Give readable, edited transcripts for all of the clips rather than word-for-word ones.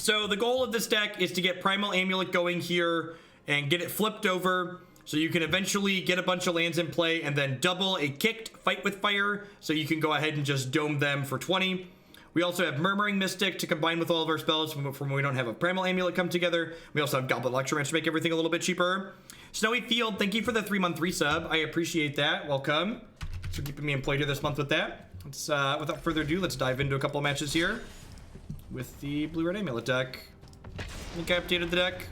So the goal of this deck is to get Primal Amulet going here and get it flipped over so you can eventually get a bunch of lands in play and then double a kicked Fight with Fire so you can go ahead and just dome them for 20. We also have Murmuring Mystic to combine with all of our spells from when we don't have a Primal Amulet come together. We also have Goblin Electromancer to make everything a little bit cheaper. Snowy Field, thank you for the 3-month resub. I appreciate that. Welcome. Thanks for keeping me employed here this month with that. Let's, without further ado, let's dive into a couple of matches here with the Blue-Red Amulet deck. I think I updated the deck.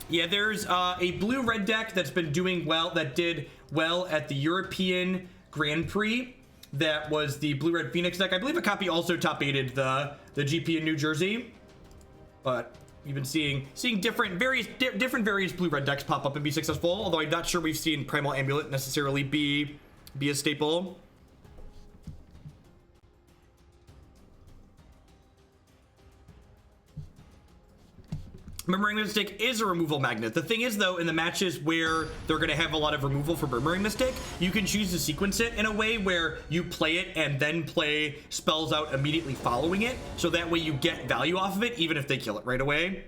Yeah, there's a Blue-Red deck that's been doing well, that did well at the European Grand Prix. That was the Blue-Red Phoenix deck. I believe a copy also top-8'd the GP in New Jersey. But we've been seeing different various Blue-Red decks pop up and be successful, although I'm not sure we've seen Primal Amulet necessarily be a staple. Murmuring Mystic is a removal magnet. The thing is, though, in the matches where they're going to have a lot of removal for Murmuring Mystic, you can choose to sequence it in a way where you play it and then play spells out immediately following it, so that way you get value off of it, even if they kill it right away.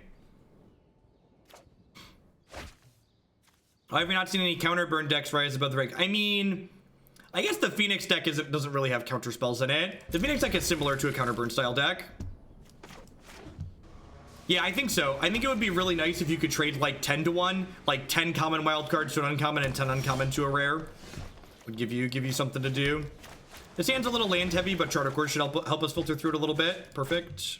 I have not seen any counter burn decks rise above the rank. I mean, I guess the Phoenix deck doesn't really have counter spells in it. The Phoenix deck is similar to a counter burn style deck. Yeah, I think so. I think it would be really nice if you could trade like 10 to 1, like 10 common wild cards to an uncommon and 10 uncommon to a rare. Would give you something to do. This hand's a little land heavy, but Charter Course should help us filter through it a little bit. Perfect.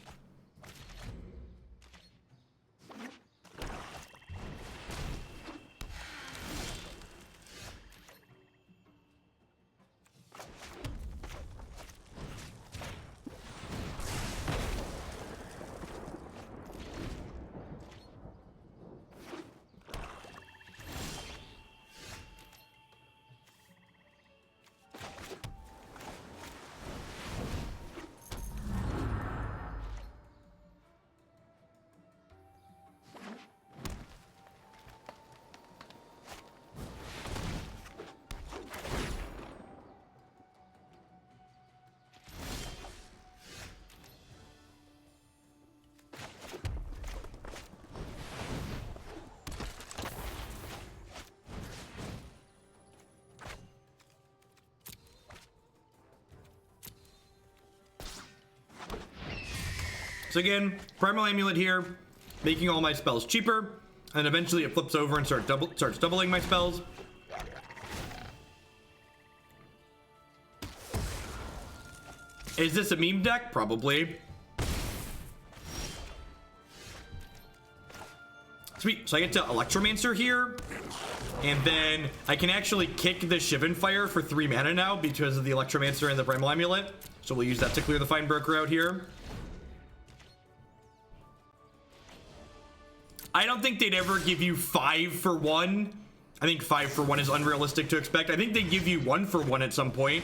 So again, Primal Amulet here, making all my spells cheaper, and eventually it flips over and starts doubling my spells. Is this a meme deck? Probably. Sweet, so I get to Electromancer here, and then I can actually kick the Shivan Fire for 3 mana now because of the Electromancer and the Primal Amulet. So we'll use that to clear the Fine Broker out here. I don't think they'd ever give you 5 for 1. I think 5 for 1 is unrealistic to expect. I think they give you 1 for 1 at some point.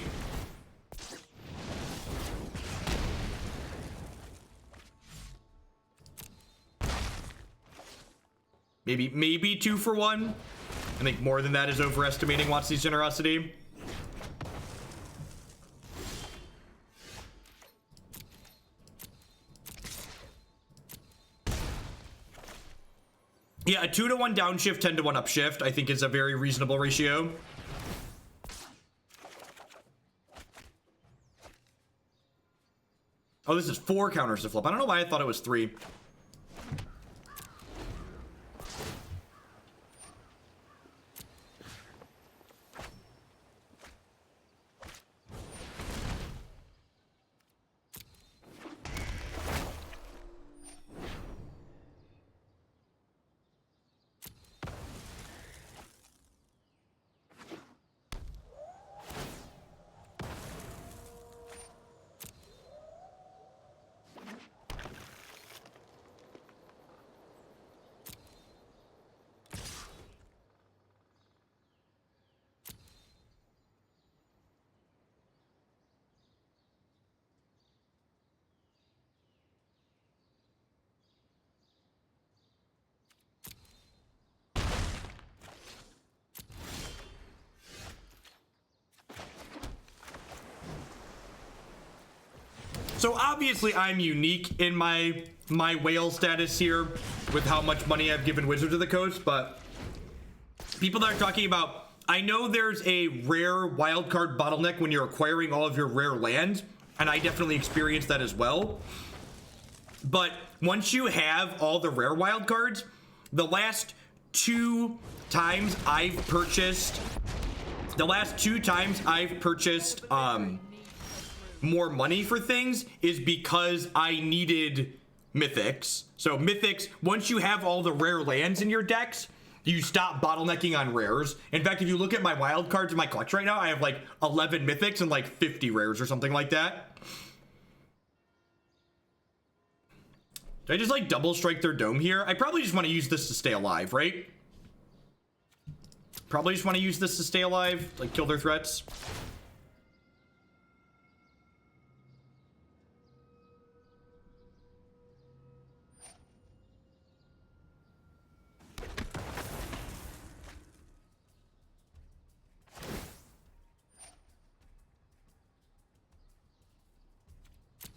Maybe 2 for 1. I think more than that is overestimating WotC's generosity. Yeah, a 2 to 1 downshift, 10 to 1 upshift, I think is a very reasonable ratio. Oh, this is 4 counters to flip. I don't know why I thought it was 3. So obviously I'm unique in my whale status here with how much money I've given Wizards of the Coast, but people that are talking about, I know there's a rare wildcard bottleneck when you're acquiring all of your rare land, and I definitely experienced that as well. But once you have all the rare wildcards, the last two times I've purchased more money for things is because I needed mythics. So mythics, once you have all the rare lands in your decks, you stop bottlenecking on rares. In fact, if you look at my wild cards in my collection right now, I have like 11 mythics and like 50 rares or something like that. Do I just like double strike their dome here? I probably just want to use this to stay alive, right? Probably just want to use this to stay alive, like kill their threats.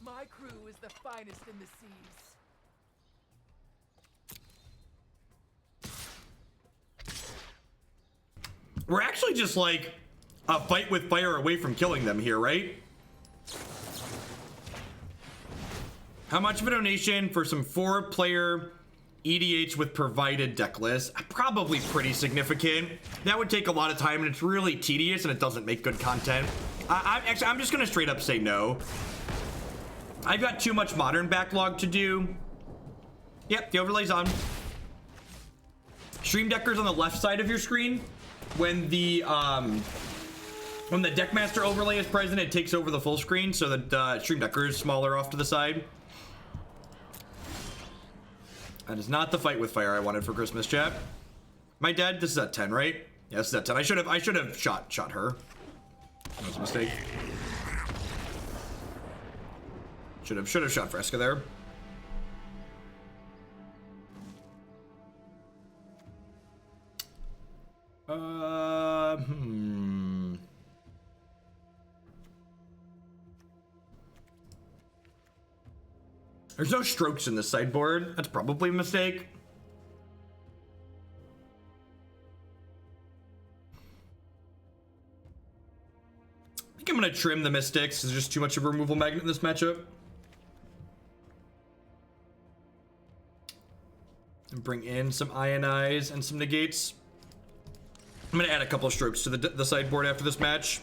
My crew is the finest in the seas. We're actually just like a fight with fire away from killing them here, right? How much of a donation for some 4-player EDH with provided deck list? Probably pretty significant. That would take a lot of time and it's really tedious and it doesn't make good content. I'm just gonna straight up say no. I've got too much modern backlog to do. Yep, the overlay's on. Stream Decker's on the left side of your screen. When the Deckmaster overlay is present, it takes over the full screen, so the Stream Decker is smaller off to the side. That is not the fight with fire I wanted for Christmas, chat. My dad, this is at 10, right? Yeah, this is at 10. I should have shot her. That was a mistake. Should have shot Fresca there. There's no strokes in this sideboard. That's probably a mistake. I think I'm gonna trim the Mystics. There's just too much of a removal magnet in this matchup. And bring in some Ionize and some Negates. I'm gonna add a couple of strokes to the sideboard after this match.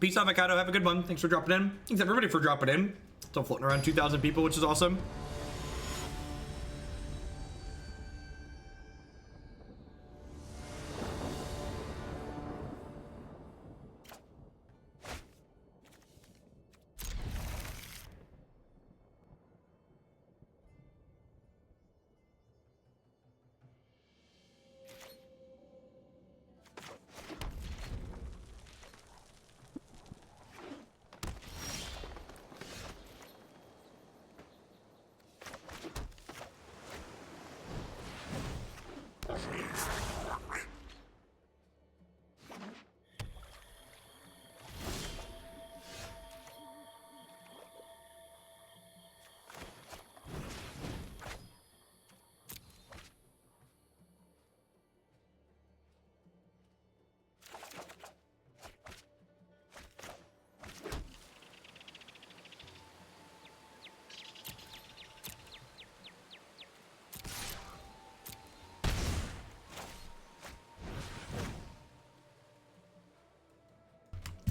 Peace, Avocado. Have a good one. Thanks for dropping in. Thanks everybody for dropping in. Still floating around 2,000 people, which is awesome.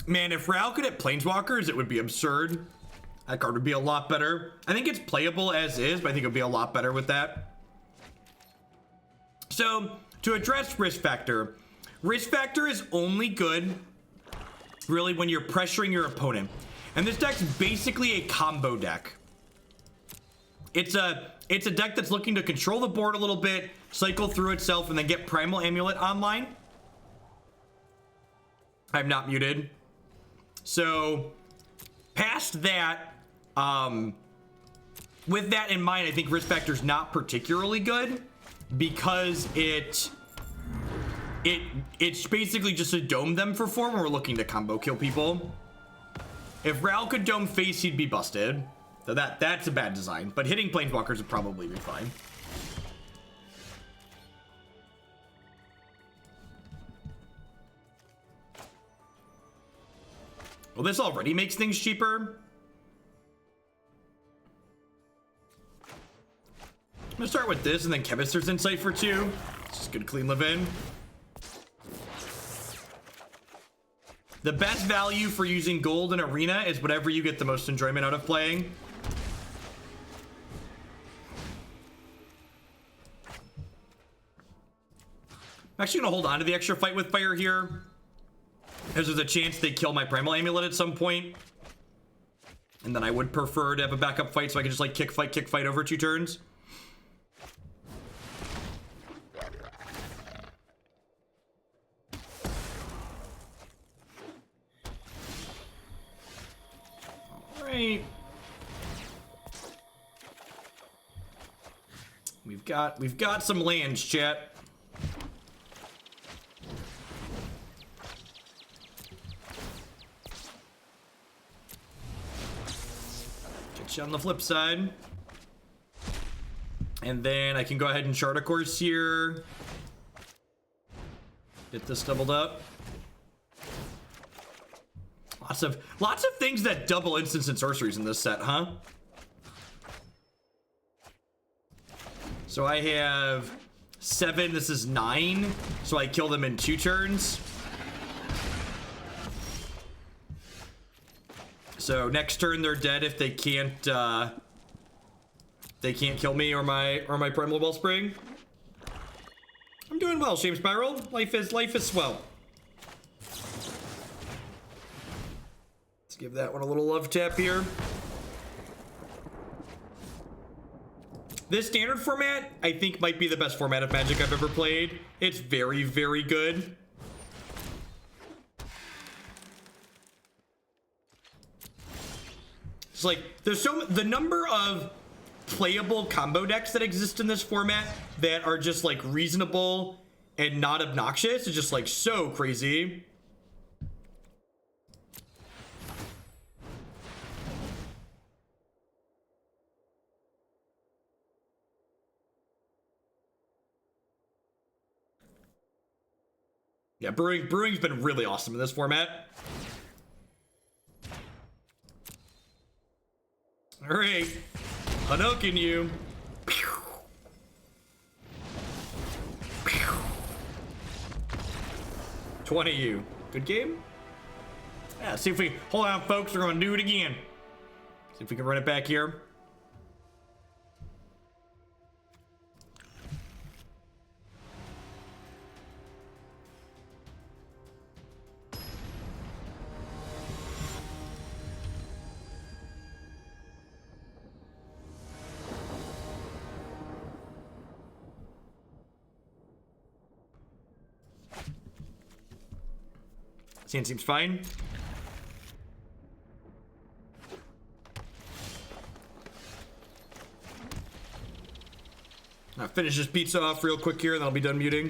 Man, if Ral could hit Planeswalkers, it would be absurd. That card would be a lot better. I think it's playable as is, but I think it would be a lot better with that. So, to address risk factor is only good, really, when you're pressuring your opponent. And this deck's basically a combo deck. It's a deck that's looking to control the board a little bit, cycle through itself, and then get Primal Amulet online. I'm not muted. So Past that, with that in mind, I think risk factor's not particularly good because it's basically just to dome them for 4 when we're looking to combo kill people. If Ral could dome face, he'd be busted. So that's a bad design, but hitting planeswalkers would probably be fine. Well, this already makes things cheaper. I'm gonna start with this and then Chemister's Insight for 2. It's just good clean live in. The best value for using gold in Arena is whatever you get the most enjoyment out of playing. I'm actually gonna hold on to the extra Fight with Fire here, because there's a chance they kill my Primal Amulet at some point. And then I would prefer to have a backup fight so I can just like kick fight over 2 turns. Alright. We've got some lands, chat. On the flip side, and then I can go ahead and chart a course here, get this doubled up. Lots of things that double instants and sorceries in this set, huh? So I have 7, this is 9, so I kill them in 2 turns. So next turn they're dead if they can't kill me or my Primal Wellspring. I'm doing well, Shame Spiral. Life is swell. Let's give that one a little love tap here. This standard format, I think, might be the best format of Magic I've ever played. It's very, very good. It's like there's the number of playable combo decks that exist in this format that are just like reasonable and not obnoxious is just like so crazy. Yeah, brewing's been really awesome in this format. All right, Hadouken you. 20 you. Good game. Yeah, see if we hold on, folks. We're gonna do it again. See if we can run it back here. Sand seems fine. I'll finish this pizza off real quick here, and then I'll be done muting.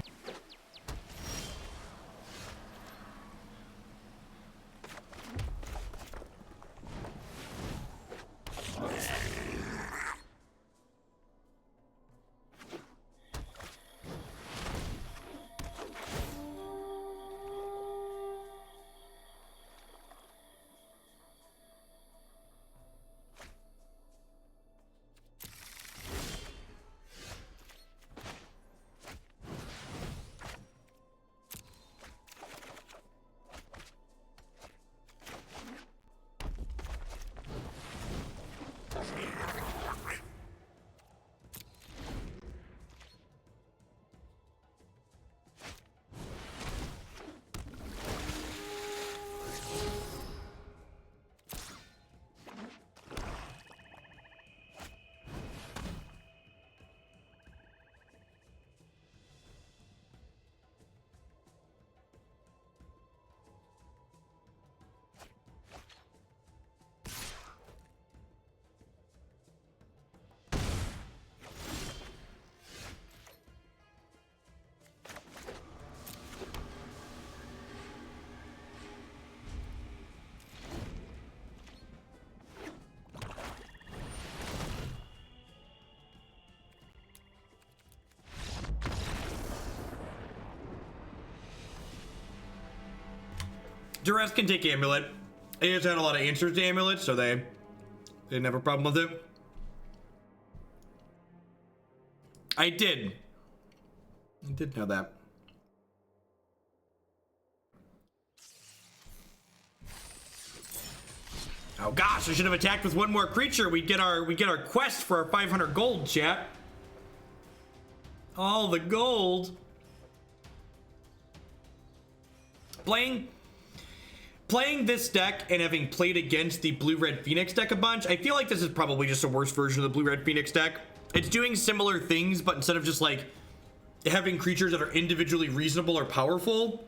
Duress can take Amulet. They just had a lot of answers to Amulet, so they didn't have a problem with it. I did know that. Oh gosh, I should have attacked with one more creature. We get our quest for our 500 gold, chat. All the gold. Playing this deck and having played against the blue-red Phoenix deck a bunch, I feel like this is probably just a worse version of the blue-red Phoenix deck. It's doing similar things, but instead of just like having creatures that are individually reasonable or powerful,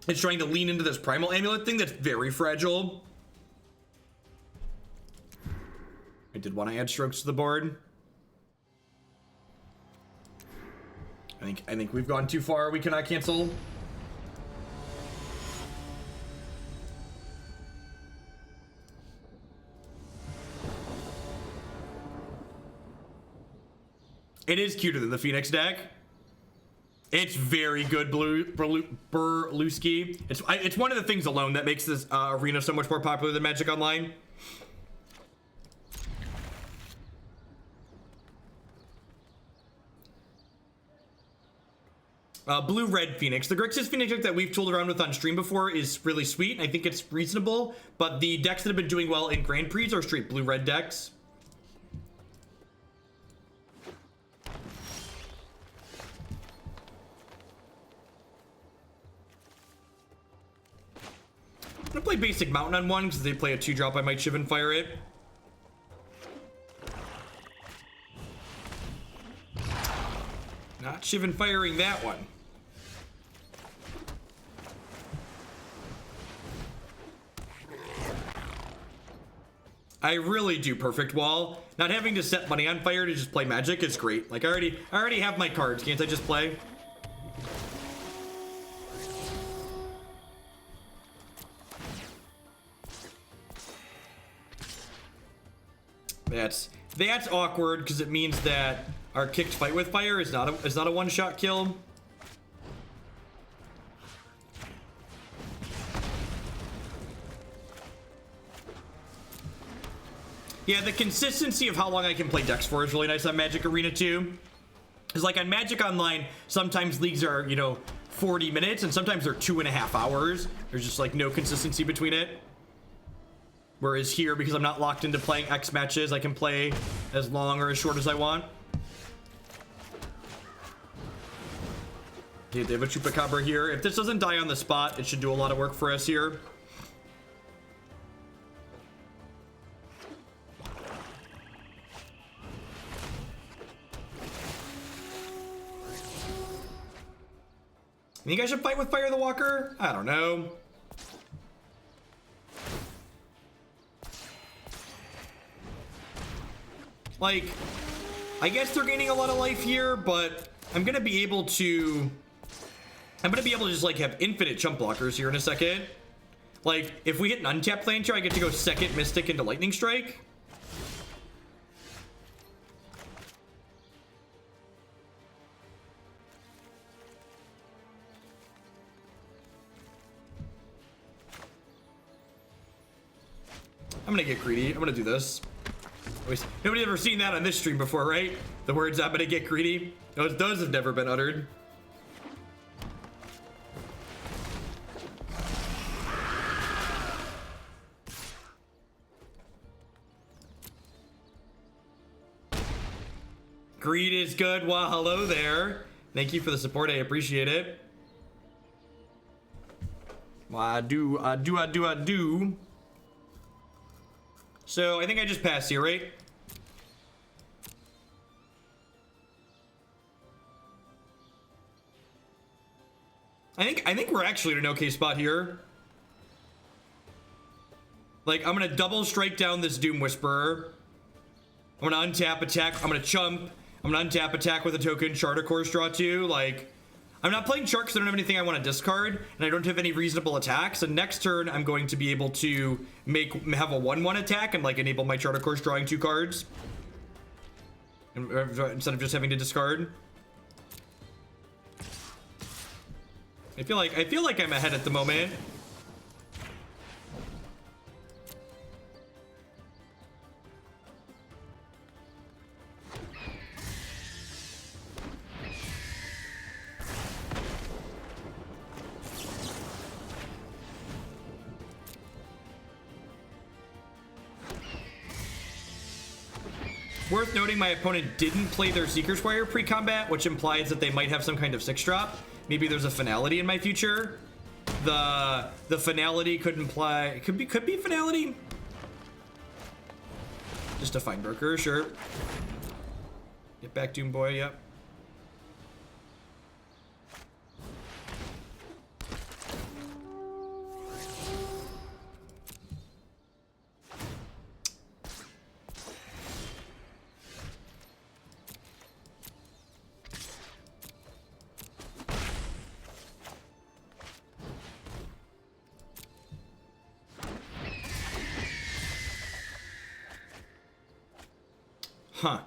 it's trying to lean into this Primal Amulet thing that's very fragile. I did want to add strokes to the board. I think we've gone too far. We cannot cancel. It is cuter than the Phoenix deck. It's very good, Berluski. It's one of the things alone that makes this arena so much more popular than Magic Online. Blue-red Phoenix. The Grixis Phoenix deck that we've tooled around with on stream before is really sweet. I think it's reasonable, but the decks that have been doing well in Grand Prix are straight blue-red decks. I'm gonna play basic Mountain on one because they play a 2-drop. I might Shivan Fire it. Not Shivan Firing that one. I really do perfect wall. Not having to set money on fire to just play Magic is great. Like I already have my cards. Can't I just play? That's awkward because it means that our kicked Fight with Fire is not a one-shot kill. Yeah, the consistency of how long I can play decks for is really nice on Magic Arena too. Because like on Magic Online, sometimes leagues are, 40 minutes and sometimes they're 2.5 hours. There's just like no consistency between it. Whereas here, because I'm not locked into playing X matches, I can play as long or as short as I want. Okay, they have a Chupacabra here. If this doesn't die on the spot, it should do a lot of work for us here. You think I should fight with Fire the Walker? I don't know. Like, I guess they're gaining a lot of life here, but I'm gonna be able to just like have infinite chump blockers here in a second. Like, if we hit an untapped land here, I get to go second Mystic into Lightning Strike. I'm gonna get greedy. I'm gonna do this. Nobody's ever seen that on this stream before, right? The words "I'm gonna get greedy." Those have never been uttered. Greed is good. Well, hello there. Thank you for the support. I appreciate it. Well, I do. So I think I just passed here, right? I think we're actually in an okay spot here. Like, I'm gonna double strike down this Doom Whisperer. I'm gonna untap attack. I'm gonna chump. I'm gonna untap attack with a token. Charter Course draw 2. Like, I'm not playing Shark because I don't have anything I want to discard, and I don't have any reasonable attacks. And next turn, I'm going to be able to have a 1/1 attack and like enable my Charter Course drawing 2 cards instead of just having to discard. I feel like I'm ahead at the moment. Worth noting, my opponent didn't play their Seeker's Wire pre-combat, which implies that they might have some kind of 6-drop. Maybe there's a finality in my future. The finality could imply, could be finality. Just a fine broker, sure. Get back, Doom Boy, yep. Huh.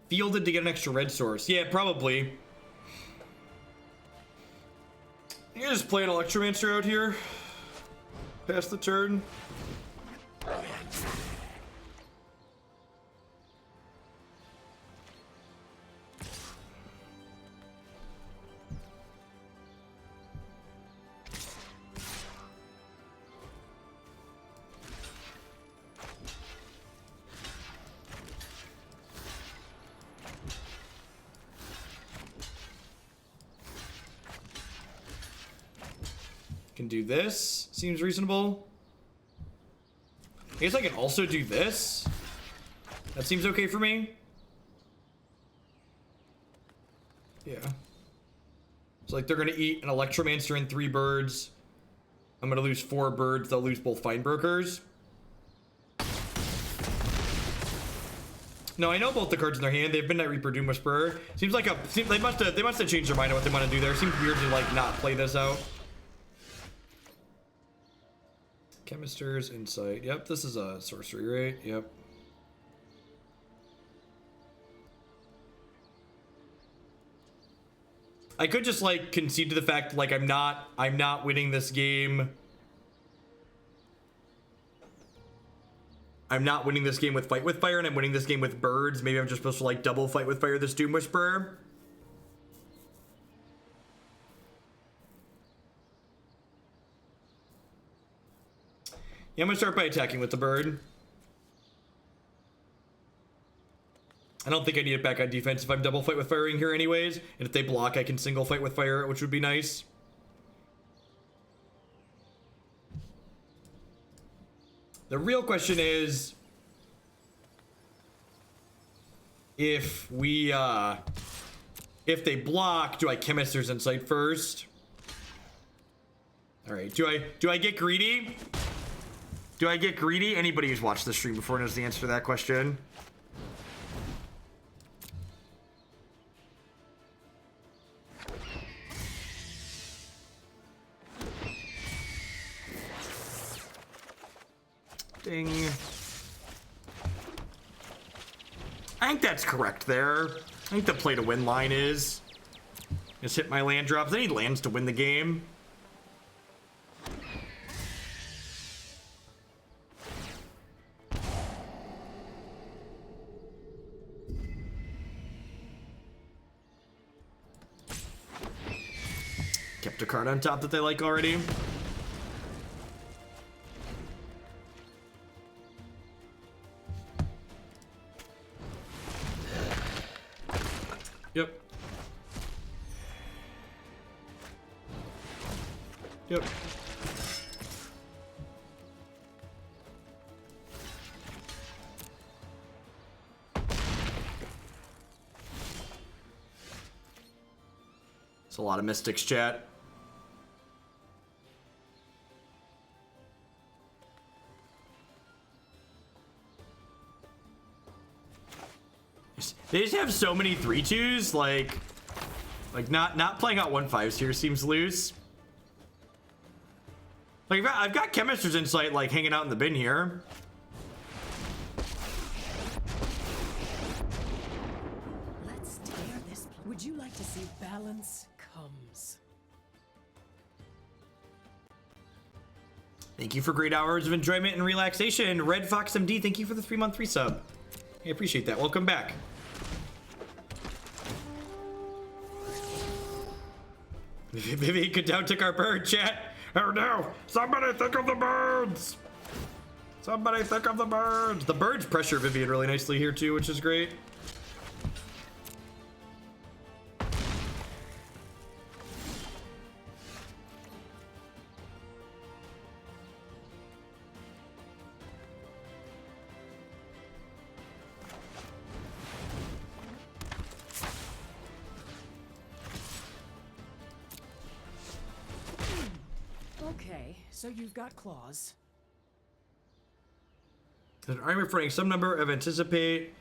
Fielded to get an extra red source. Yeah, probably. You just play an Electromancer out here. Pass the turn. Can do this. Seems reasonable. I guess I can also do this. That seems okay for me. Yeah. It's like they're gonna eat an Electromancer and 3 birds. I'm gonna lose 4 birds. They'll lose both Fine Brokers. No, I know both the cards in their hand. They've been at Reaper Doom Whisperer. Seems like they must have changed their mind on what they want to do there. Seems weird to like not play this out. Chemister's Insight. Yep, this is a sorcery, right? Yep. I could just like concede to the fact like I'm not winning this game. I'm not winning this game with Fight with Fire, and I'm winning this game with birds. Maybe I'm just supposed to like double Fight with Fire this Doom Whisperer. Yeah, I'm gonna start by attacking with the bird. I don't think I need it back on defense if I'm double Fight with Firing here anyways. And if they block, I can single Fight with Fire, which would be nice. The real question is, if they block, do I Chemister's Insight first? All right, do I get greedy? Do I get greedy? Anybody who's watched the stream before knows the answer to that question. Ding. I think that's correct there. I think the play to win line is just hit my land drops. I need lands to win the game. Kept a card on top that they like already. Yep. Yep. It's a lot of Mystics, chat. They just have so many 3/2s, like not playing out 1/5s here seems loose. Like I've got Chemister's Insight like hanging out in the bin here. Let's tear this. Would you like to see balance comes? Thank you for great hours of enjoyment and relaxation. Red Fox MD, thank you for the 3-month resub. I appreciate that. Welcome back. Vivi down took our bird, chat. Oh no! Somebody think of the birds! Somebody think of the birds! The birds pressure Vivian really nicely here too, which is great. Okay, so you've got claws. An army referring some number of anticipate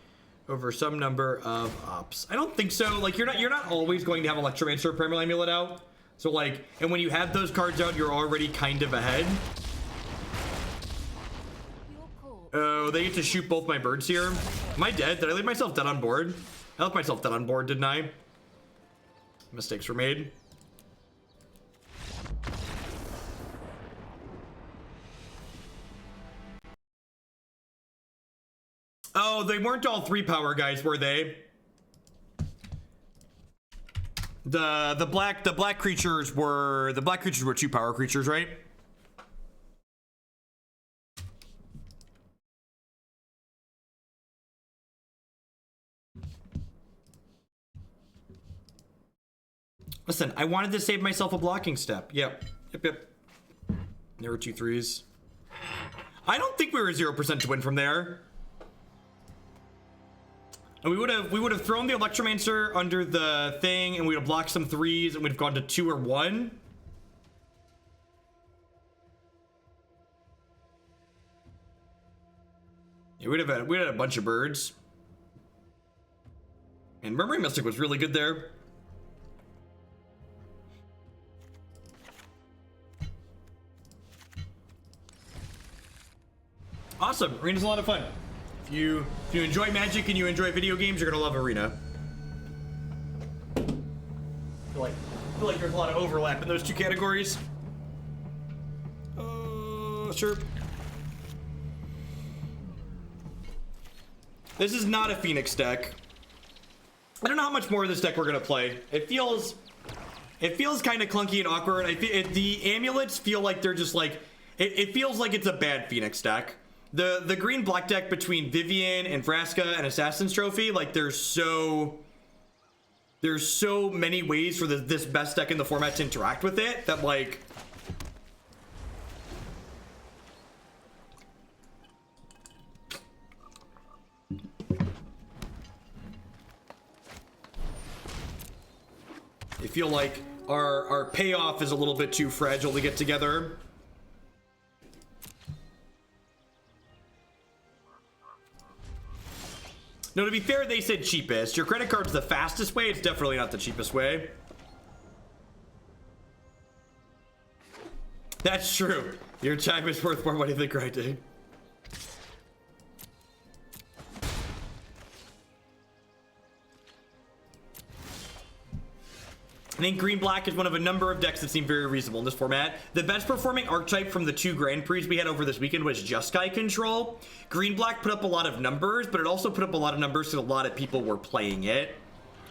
over some number of ops. I don't think so. Like you're not always going to have Electromancer or Primal Amulet out. So like, and when you have those cards out, you're already kind of ahead. Oh, they get to shoot both my birds here. Am I dead? Did I leave myself dead on board? I left myself dead on board, didn't I? Mistakes were made. Oh, they weren't all 3-power guys, were they? The black creatures were 2-power creatures, right? Listen, I wanted to save myself a blocking step. Yep. There were 2 3s. I don't think we were 0% to win from there. And we would have thrown the Electromancer under the thing, and we would have blocked some 3s, and we'd have gone to 2 or 1. Yeah, we'd had a bunch of birds. And Murmuring Mystic was really good there. Awesome. Arena's a lot of fun. If you enjoy Magic and you enjoy video games, you're gonna love Arena. I feel like there's a lot of overlap in those two categories. Sure. This is not a Phoenix deck. I don't know how much more of this deck we're gonna play. It feels kind of clunky and awkward. The amulets feel like they're just like it feels like it's a bad Phoenix deck. The green black deck between Vivian and Vraska and Assassin's Trophy, like there's so many ways for this best deck in the format to interact with it that like I feel like our payoff is a little bit too fragile to get together. No, to be fair, they said cheapest. Your credit card's the fastest way. It's definitely not the cheapest way. That's true. Your time is worth more money than grinding. I think green-black is one of a number of decks that seem very reasonable in this format. The best performing archetype from the 2 Grand Prix we had over this weekend was Jeskai Control. Green-black put up a lot of numbers, but it also put up a lot of numbers because a lot of people were playing it.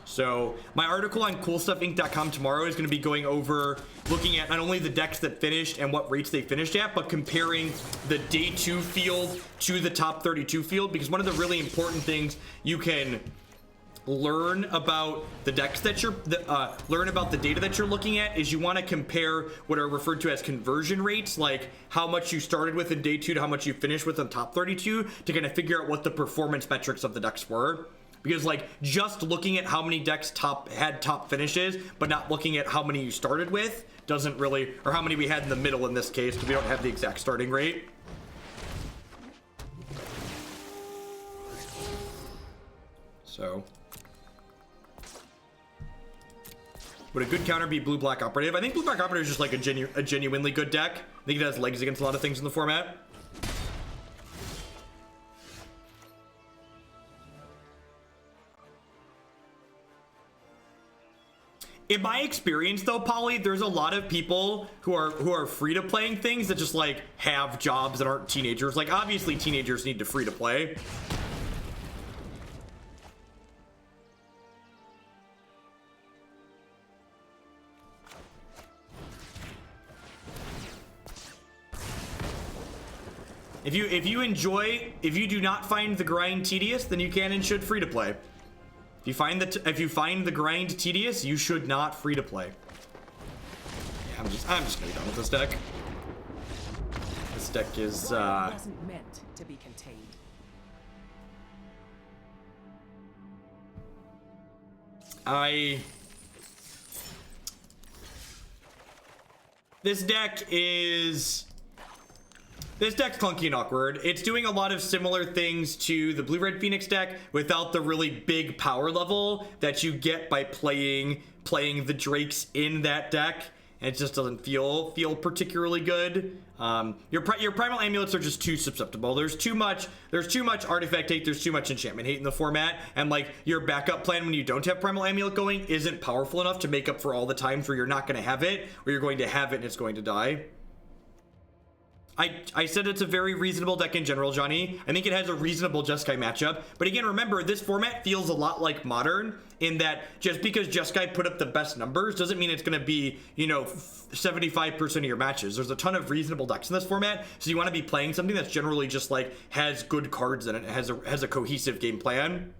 So my article on CoolStuffInc.com tomorrow is going to be going over looking at not only the decks that finished and what rates they finished at, but comparing the day 2 field to the top 32 field, because one of the really important things you can learn about the decks that you're learn about the data that you're looking at is you want to compare what are referred to as conversion rates, like how much you started with in day 2 to how much you finished with in top 32, to kind of figure out what the performance metrics of the decks were. Because like just looking at how many decks had top finishes but not looking at how many you started with doesn't really, or how many we had in the middle in this case, because we don't have the exact starting rate. So would a good counter be blue-black operative? I think blue-black operative is just like a genuinely good deck. I think it has legs against a lot of things in the format. In my experience though, Polly, there's a lot of people who are free to playing things that just like have jobs that aren't teenagers. Like obviously teenagers need to free to play. If you do not find the grind tedious, then you can and should free to play. If you find the grind tedious, you should not free to play. Yeah, I'm just gonna be done with this deck. This deck is wasn't meant to be contained. This deck's clunky and awkward. It's doing a lot of similar things to the Blue-Red Phoenix deck without the really big power level that you get by playing the Drakes in that deck. And it just doesn't feel particularly good. Your Primal Amulets are just too susceptible. There's too much artifact hate, there's too much enchantment hate in the format, and like your backup plan when you don't have Primal Amulet going isn't powerful enough to make up for all the times where you're not going to have it, or you're going to have it and it's going to die. I said it's a very reasonable deck in general, Johnny. I think it has a reasonable Jeskai matchup. But again, remember, this format feels a lot like Modern in that just because Jeskai put up the best numbers doesn't mean it's going to be, 75% of your matches. There's a ton of reasonable decks in this format. So you want to be playing something that's generally just like has good cards in it, has a cohesive game plan.